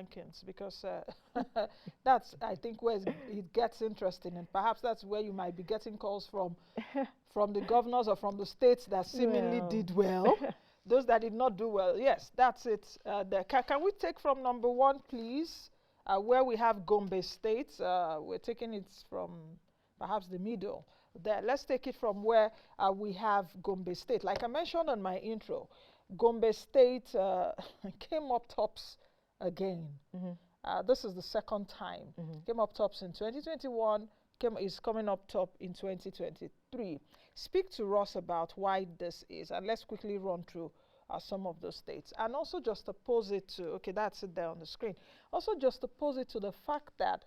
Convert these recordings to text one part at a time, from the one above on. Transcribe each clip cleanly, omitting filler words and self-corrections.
rankings because that's, I think, where it gets interesting, and perhaps that's where you might be getting calls from the governors or from the states that seemingly did well. Those that did not do well, yes, that's it. Can we take from number 1, please, where we have Gombe State? We're taking it from perhaps the middle. There, let's take it from where we have Gombe State. Like I mentioned on my intro, Gombe State came up tops again. This is the second time. Came up tops in 2021, is coming up top in 2023. Speak to us about why this is, and let's quickly run through some of those states. And also just oppose it to, okay, that's it there on the screen. Also just oppose it to the fact that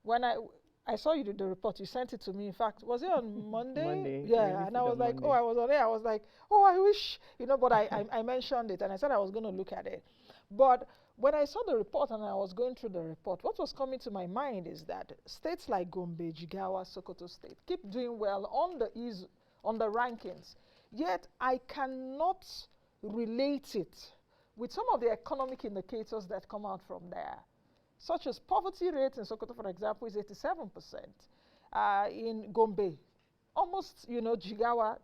when I saw you did the report, you sent it to me. In fact, was it on Monday? Monday. Yeah, and I was like, Monday. Oh, I was on there. I was like, oh, I wish, but I mentioned it and I said I was going to look at it. But when I saw the report and I was going through the report, what was coming to my mind is that states like Gombe, Jigawa, Sokoto State keep doing well on the rankings. Yet I cannot relate it with some of the economic indicators that come out from there, such as poverty rate in Sokoto, for example, is 87%. In Gombe, almost, Jigawa,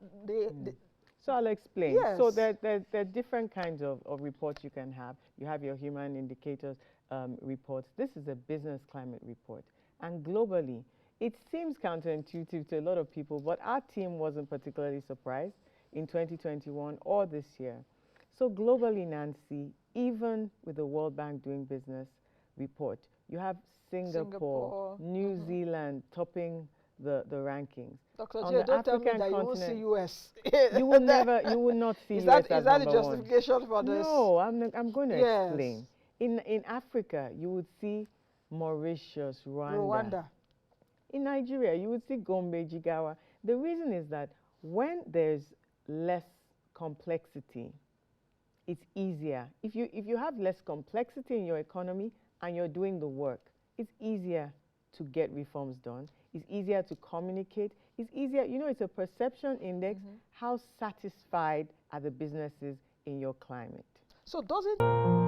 so I'll explain. Yes. So there are different kinds of reports you can have. You have your human indicators reports. This is a business climate report. And globally, it seems counterintuitive to a lot of people, but our team wasn't particularly surprised in 2021 or this year. So globally, Nancy, even with the World Bank doing business report, you have Singapore, New Zealand topping the rankings. Dr. J, don't tell me that you won't see US. You will not see US as Is that the justification for this? No, I'm going to explain. In Africa, you would see Mauritius, Rwanda. In Nigeria, you would see Gombe, Jigawa. The reason is that when there's less complexity, it's easier. If you have less complexity in your economy and you're doing the work, it's easier to get reforms done. It's easier to communicate. It's easier, it's a perception index. How satisfied are the businesses in your climate? So does it...